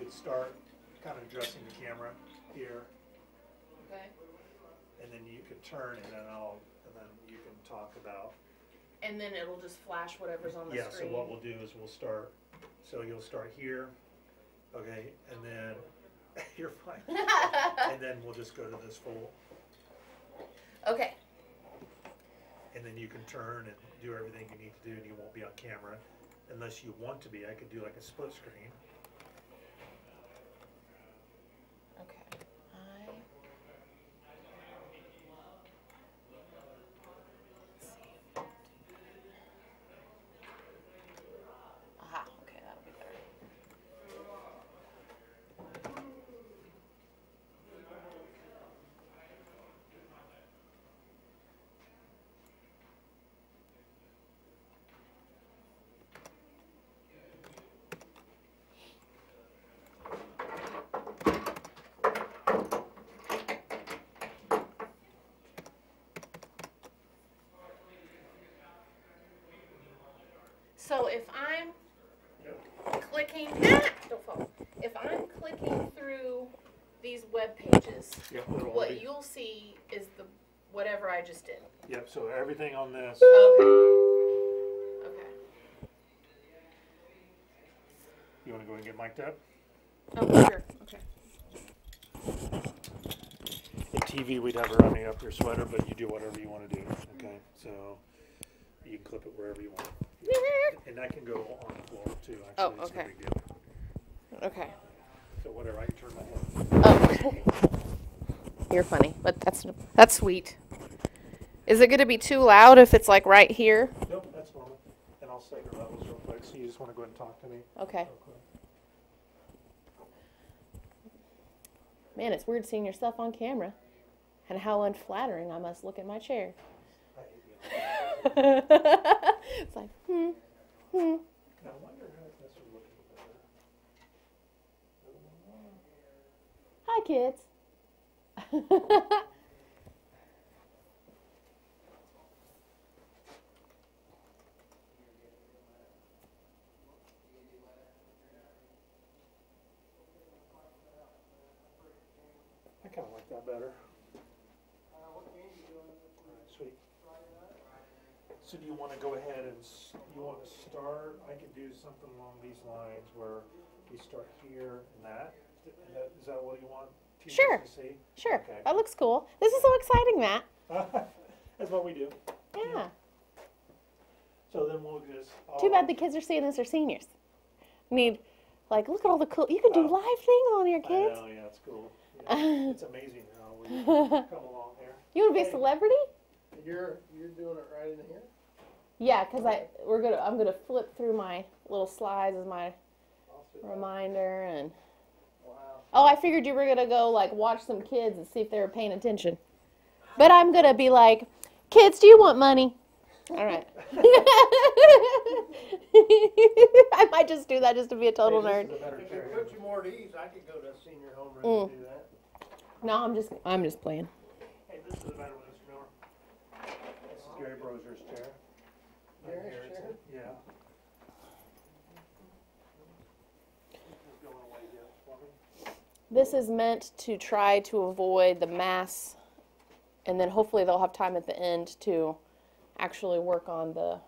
could start kind of addressing the camera here. Okay. And then you can turn, and then you can talk about. And then it'll just flash whatever's on the Yeah, screen. so what we'll do is we'll start, so you'll start here, okay, and then, you're fine. And then we'll just go to this full. Okay. And then you can turn and do everything you need to do, and you won't be on camera. Unless you want to be, I could do like a split screen. Okay. Aha, okay, that'll be better. So if I'm clicking, don't fall. If I'm clicking through these web pages, what you'll see is the whatever I just did. Yep. So everything on this. Okay. Okay. You want to go and get mic'd up? Oh, sure. Okay. In TV, we'd have her running up your sweater, but you do whatever you want to do. Okay. So you can clip it wherever you want. And that can go on the floor too. Actually, Oh, it's okay. no big deal. Okay. So whatever, I can turn my head. Oh, you're funny, but that's sweet. Is it going to be too loud if it's like right here? Nope, that's normal. And I'll set your levels real quick. So you just want to go ahead and talk to me. Okay. Man, it's weird seeing yourself on camera, and how unflattering I must look in my chair. It's like, Now, I wonder how this would look better. Hi, kids. I kind of like that better. Sweet. So do you want to go ahead and you want to start? I could do something along these lines where we start here and that. Is that what you want? Sure. To see? Sure. Okay. That looks cool. This is so exciting, Matt. That's what we do. Yeah. So then we'll just. Too bad the kids are seeing this are seniors. I mean, like, look at all the cool. You can do live things on your kids. I know, yeah, it's cool. Yeah. It's amazing how we come along here. You want to be a celebrity? You're doing it right in here? Yeah, because I'm gonna flip through my little slides as my reminder and. Wow. Oh, I figured you were gonna go like watch some kids and see if they were paying attention. But I'm gonna be like, kids, do you want money? All right. I might just do that just to be a total nerd. If it puts you more at ease, I could go to a senior home and do that. No, I'm just playing. Hey, this is a better one, Mr. Miller. This is Gary Brozer's chair. Gary's chair? Yeah. This is meant to try to avoid the mass, and then hopefully they'll have time at the end to actually work on the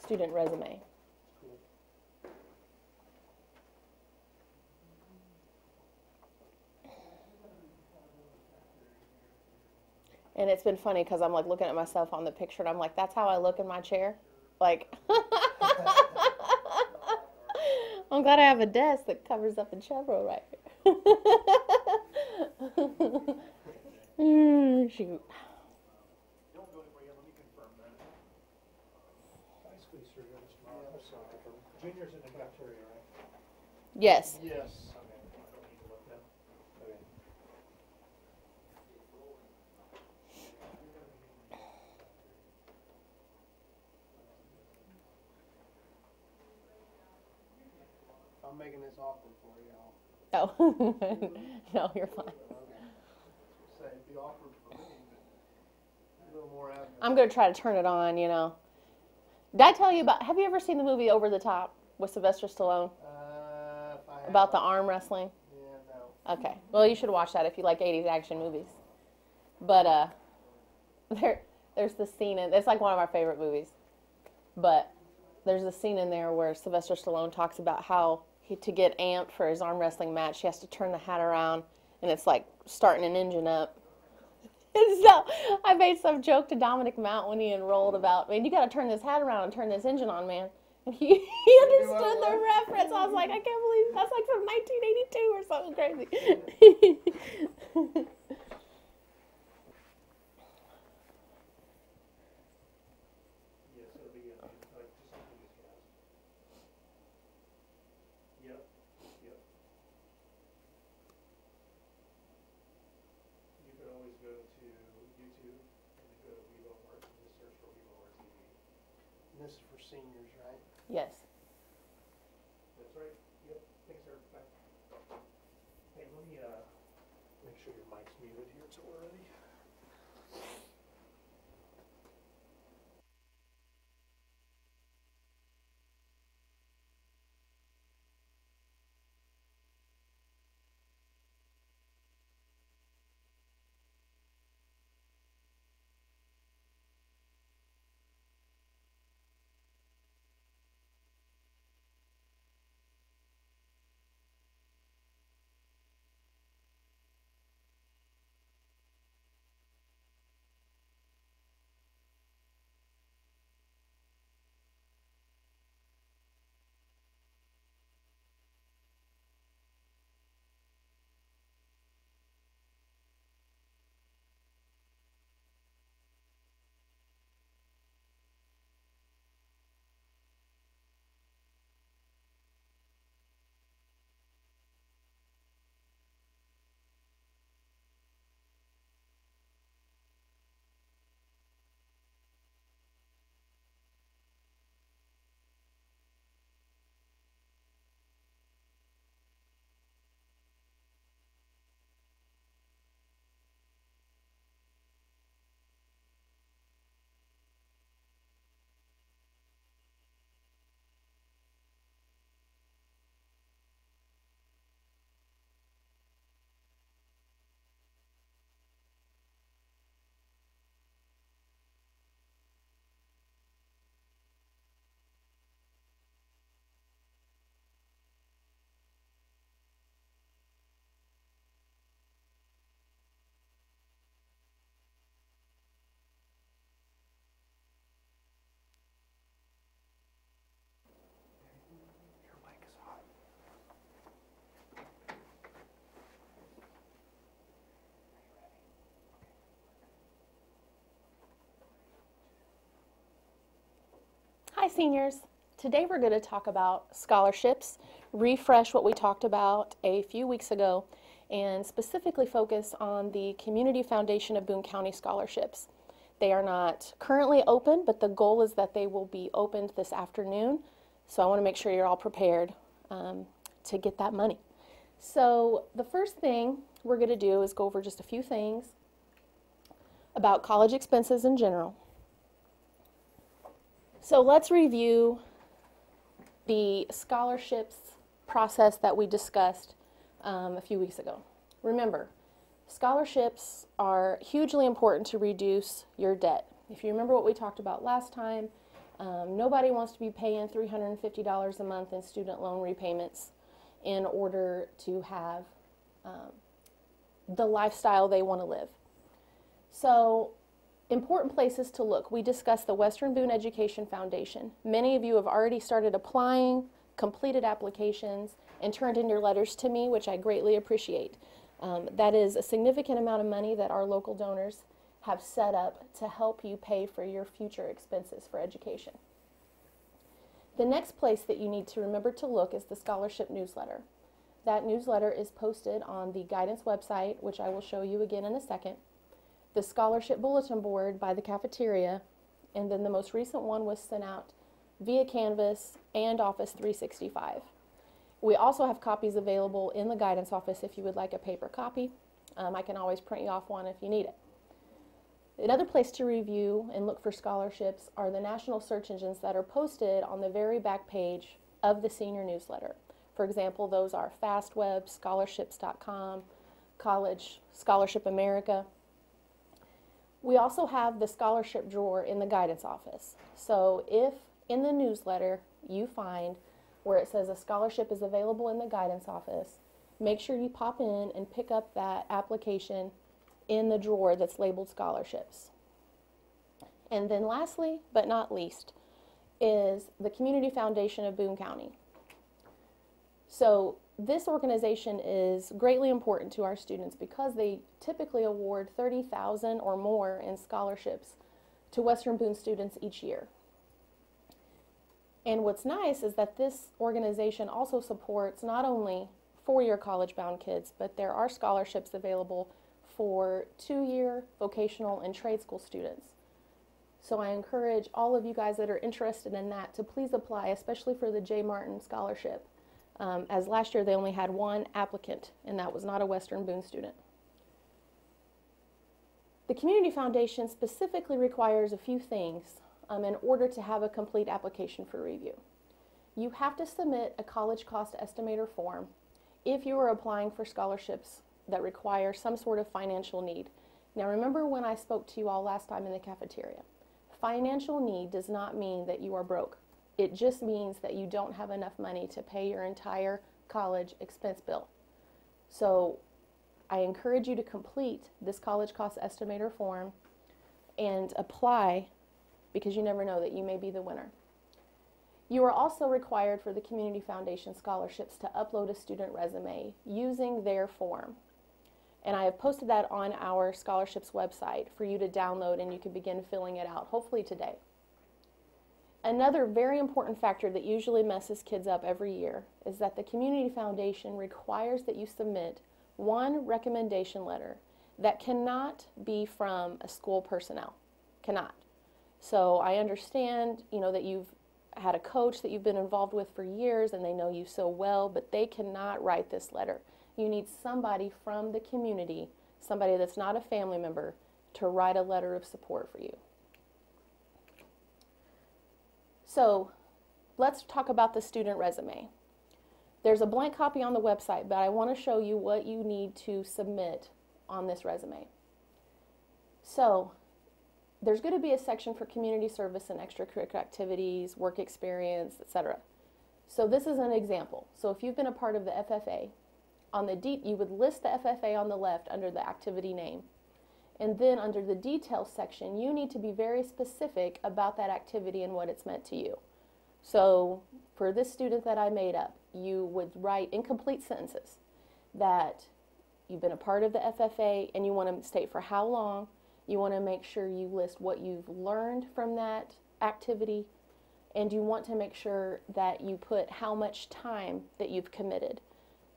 student resume. And it's been funny because I'm like looking at myself on the picture and I'm like, that's how I look in my chair. Like, I'm glad I have a desk that covers up the Chevro right here. Shoot. Don't go anywhere yet. Let me confirm that. I squeeze through here tomorrow. Junior's in the cafeteria, right? Yes. Yes. Okay. I don't need to look then. Okay. I'm making this awkward for y'all. Oh, no, you're fine. Say it'd be awkward for me, but a little more admin. I'm going to try to turn it on, you know. Did I tell you about, have you ever seen the movie Over the Top with Sylvester Stallone? If I About the haven't. arm wrestling? Yeah, no. Okay. Well, you should watch that if you like 80s action movies. But there's the scene in it's like one of our favorite movies. But there's a scene in there where Sylvester Stallone talks about how to get amped for his arm wrestling match, he has to turn the hat around, and it's like starting an engine up. And so I made some joke to Dominic Mount when he enrolled about, man, you got to turn this hat around and turn this engine on, man. And he understood the reference. I was like, I can't believe that's like from 1982 or something crazy. This is for seniors, right? Yes. That's right. Yep. Thanks, sir. Bye. Hey, let me make sure your mic's muted here so we're ready. Your mic is hot. Hi, seniors. Today we're going to talk about scholarships, refresh what we talked about a few weeks ago, and specifically focus on the Community Foundation of Boone County scholarships. They are not currently open, but the goal is that they will be opened this afternoon. So I want to make sure you're all prepared to get that money. So the first thing we're going to do is go over just a few things about college expenses in general. So let's review the scholarships process that we discussed a few weeks ago. Remember, scholarships are hugely important to reduce your debt. If you remember what we talked about last time, nobody wants to be paying $350 a month in student loan repayments in order to have the lifestyle they want to live. So, important places to look. We discussed the Western Boone Education Foundation. Many of you have already started applying, completed applications, and turned in your letters to me, which I greatly appreciate. That is a significant amount of money that our local donors have set up to help you pay for your future expenses for education. The next place that you need to remember to look is the scholarship newsletter. That newsletter is posted on the guidance website, which I will show you again in a second, the scholarship bulletin board by the cafeteria, and then the most recent one was sent out via Canvas and Office 365. We also have copies available in the guidance office if you would like a paper copy. I can always print you off one if you need it. Another place to review and look for scholarships are the national search engines that are posted on the very back page of the senior newsletter. For example, those are FastWeb, scholarships.com, College Scholarship America. We also have the scholarship drawer in the guidance office. So if in the newsletter you find where it says a scholarship is available in the guidance office, make sure you pop in and pick up that application in the drawer that's labeled scholarships. And then lastly, but not least, is the Community Foundation of Boone County. So this organization is greatly important to our students because they typically award $30,000 or more in scholarships to Western Boone students each year. And what's nice is that this organization also supports not only four-year college-bound kids, but there are scholarships available for two-year vocational and trade school students. So I encourage all of you guys that are interested in that to please apply, especially for the J. Martin Scholarship, as last year they only had one applicant, and that was not a Western Boone student. The Community Foundation specifically requires a few things in order to have a complete application for review. You have to submit a college cost estimator form if you are applying for scholarships that require some sort of financial need. Now remember when I spoke to you all last time in the cafeteria, financial need does not mean that you are broke. It just means that you don't have enough money to pay your entire college expense bill. So I encourage you to complete this college cost estimator form and apply, because you never know that you may be the winner. You are also required for the Community Foundation scholarships to upload a student resume using their form. And I have posted that on our scholarships website for you to download, and you can begin filling it out, hopefully today. Another very important factor that usually messes kids up every year is that the Community Foundation requires that you submit one recommendation letter that cannot be from a school personnel. Cannot. So I understand, that you've had a coach that you've been involved with for years and they know you so well, but they cannot write this letter. You need somebody from the community, somebody that's not a family member, to write a letter of support for you. So let's talk about the student resume. There's a blank copy on the website, but I want to show you what you need to submit on this resume. So there's going to be a section for community service and extracurricular activities, work experience, etc. So this is an example. So if you've been a part of the FFA, you would list the FFA on the left under the activity name. And then under the details section, you need to be very specific about that activity and what it's meant to you. So for this student that I made up, you would write incomplete sentences that you've been a part of the FFA and you want to state for how long. You want to make sure you list what you've learned from that activity, and you want to make sure that you put how much time that you've committed.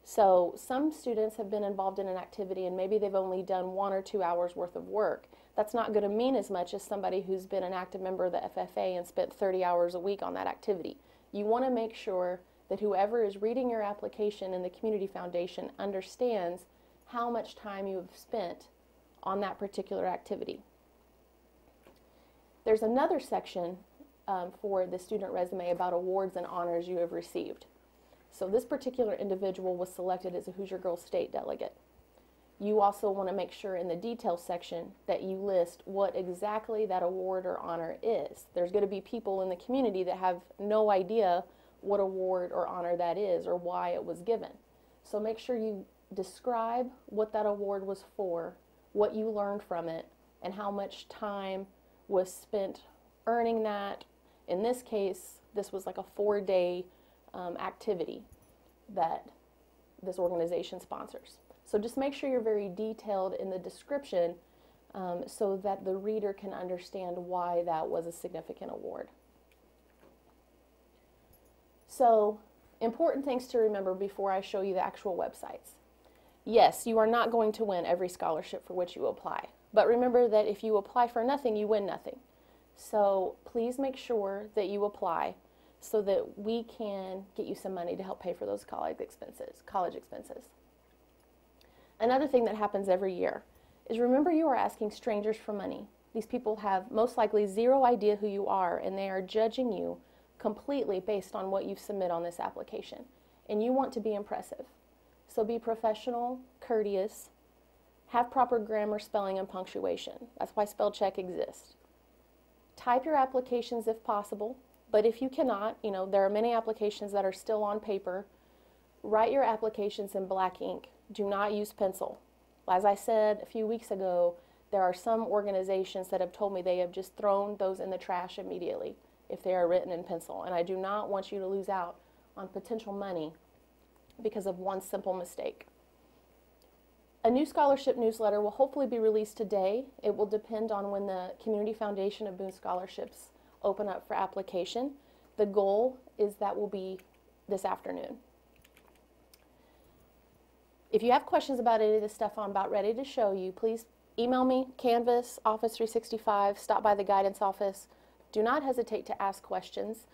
So some students have been involved in an activity and maybe they've only done 1 or 2 hours worth of work. That's not going to mean as much as somebody who's been an active member of the FFA and spent 30 hours a week on that activity. You want to make sure that whoever is reading your application in the Community Foundation understands how much time you have spent on that particular activity. There's another section for the student resume about awards and honors you have received. So this particular individual was selected as a Hoosier Girls State delegate. You also want to make sure in the details section that you list what exactly that award or honor is. There's going to be people in the community that have no idea what award or honor that is or why it was given. So make sure you describe what that award was for, what you learned from it, and how much time was spent earning that. In this case, this was like a 4-day activity that this organization sponsors. So just make sure you're very detailed in the description so that the reader can understand why that was a significant award. So, important things to remember before I show you the actual websites. Yes, you are not going to win every scholarship for which you apply, but remember that if you apply for nothing, you win nothing. So please make sure that you apply so that we can get you some money to help pay for those college expenses. Another thing that happens every year is remember you are asking strangers for money. These people have most likely zero idea who you are, and they are judging you completely based on what you submit on this application. And you want to be impressive. So be professional, courteous, have proper grammar, spelling, and punctuation. That's why spell check exists. Type your applications if possible, but if you cannot, there are many applications that are still on paper. Write your applications in black ink. Do not use pencil. As I said a few weeks ago, there are some organizations that have told me they have just thrown those in the trash immediately if they are written in pencil. And I do not want you to lose out on potential money because of one simple mistake. A new scholarship newsletter will hopefully be released today. It will depend on when the Community Foundation of Boone Scholarships open up for application. The goal is that will be this afternoon. If you have questions about any of the stuff I'm about ready to show you, please email me, Canvas, Office 365, stop by the guidance office. Do not hesitate to ask questions.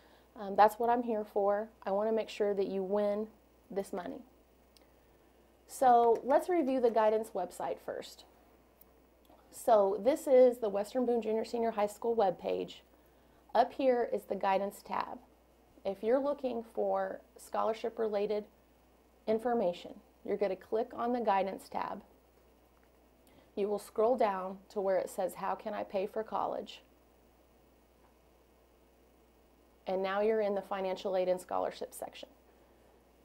That's what I'm here for. I want to make sure that you win this money. So let's review the guidance website first. So this is the Western Boone Junior Senior High School webpage. Up here is the guidance tab. If you're looking for scholarship related information, you're going to click on the guidance tab. You will scroll down to where it says, how can I pay for college? And now you're in the financial aid and scholarship section.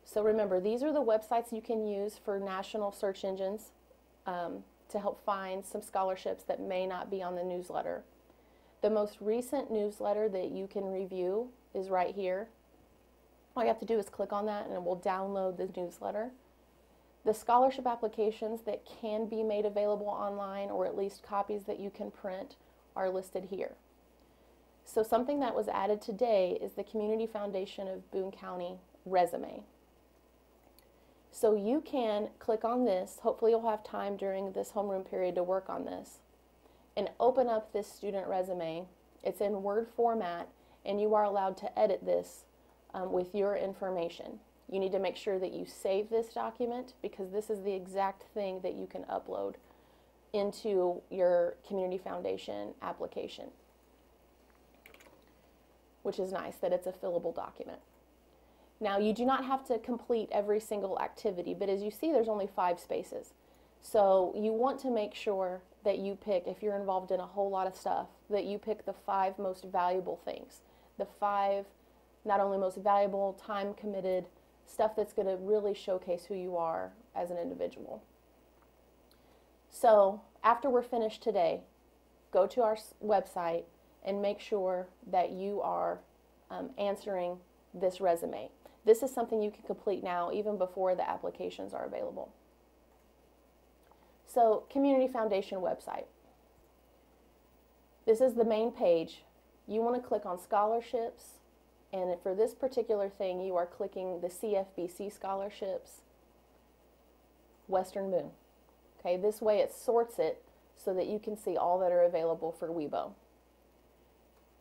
So remember, these are the websites you can use for national search engines to help find some scholarships that may not be on the newsletter. The most recent newsletter that you can review is right here. All you have to do is click on that and it will download the newsletter. The scholarship applications that can be made available online, or at least copies that you can print, are listed here. So something that was added today is the Community Foundation of Boone County resume. So you can click on this. Hopefully you'll have time during this homeroom period to work on this and open up this student resume. It's in Word format and you are allowed to edit this with your information. You need to make sure that you save this document because this is the exact thing that you can upload into your Community Foundation application, which is nice that it's a fillable document. Now, you do not have to complete every single activity, but as you see, there's only 5 spaces. So you want to make sure that you pick, if you're involved in a whole lot of stuff, that you pick the 5 most valuable things. The 5 not only most valuable, time committed, stuff that's going to really showcase who you are as an individual. So after we're finished today, go to our website and make sure that you are answering this resume. This is something you can complete now, even before the applications are available. So, Community Foundation website. This is the main page. You want to click on scholarships, and for this particular thing, you are clicking the CFBC scholarships, Western Boone. Okay, this way it sorts it so that you can see all that are available for WeBo.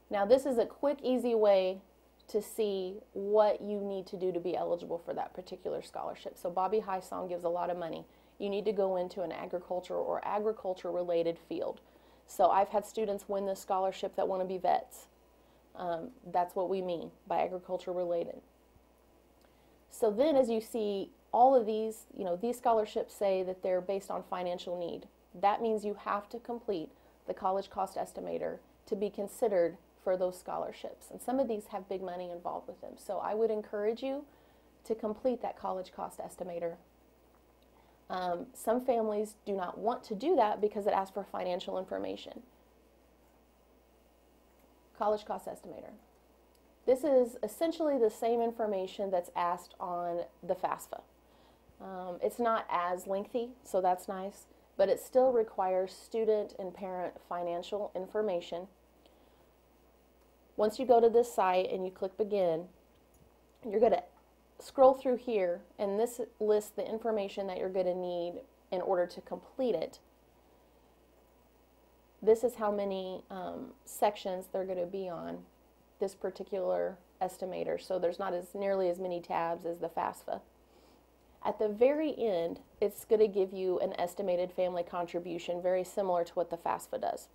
Now, this is a quick, easy way to see what you need to do to be eligible for that particular scholarship. So Bobby High Song gives a lot of money. You need to go into an agriculture or agriculture-related field. So I've had students win this scholarship that want to be vets. That's what we mean by agriculture-related. So then as you see, all of these, these scholarships say that they're based on financial need. That means you have to complete the college cost estimator to be considered for those scholarships. And some of these have big money involved with them. So I would encourage you to complete that college cost estimator. Some families do not want to do that because it asks for financial information. College cost estimator. This is essentially the same information that's asked on the FAFSA. It's not as lengthy, so that's nice, but it still requires student and parent financial information. Once you go to this site and you click begin, you're going to scroll through here, and this lists the information that you're going to need in order to complete it. This is how many sections they're going to be on this particular estimator, so there's not nearly as many tabs as the FAFSA. At the very end, it's going to give you an estimated family contribution, very similar to what the FAFSA does.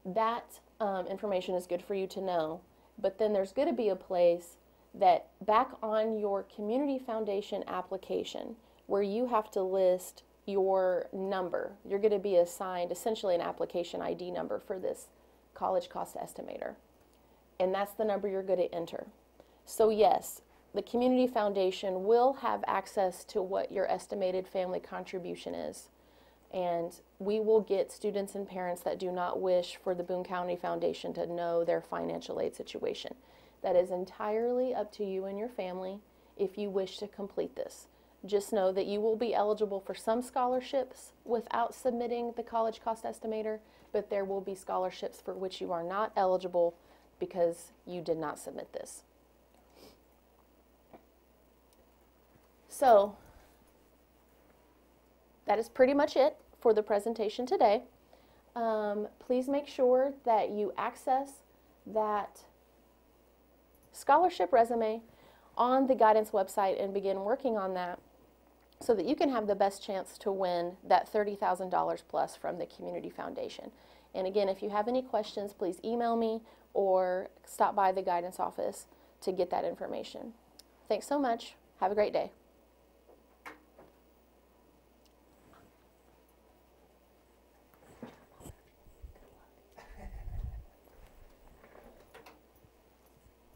That information is good for you to know. but then there's going to be a place that back on your community foundation application where you have to list your number. You're going to be assigned essentially an application ID number for this college cost estimator. And that's the number you're going to enter. So yes, the community foundation will have access to what your estimated family contribution is. And we will get students and parents that do not wish for the Boone County Foundation to know their financial aid situation. That is entirely up to you and your family if you wish to complete this. Just know that you will be eligible for some scholarships without submitting the college cost estimator, but there will be scholarships for which you are not eligible because you did not submit this. So, that is pretty much it for the presentation today. Please make sure that you access that scholarship resume on the guidance website and begin working on that so that you can have the best chance to win that $30,000 plus from the Community Foundation. And again, if you have any questions, please email me or stop by the guidance office to get that information. Thanks so much. Have a great day.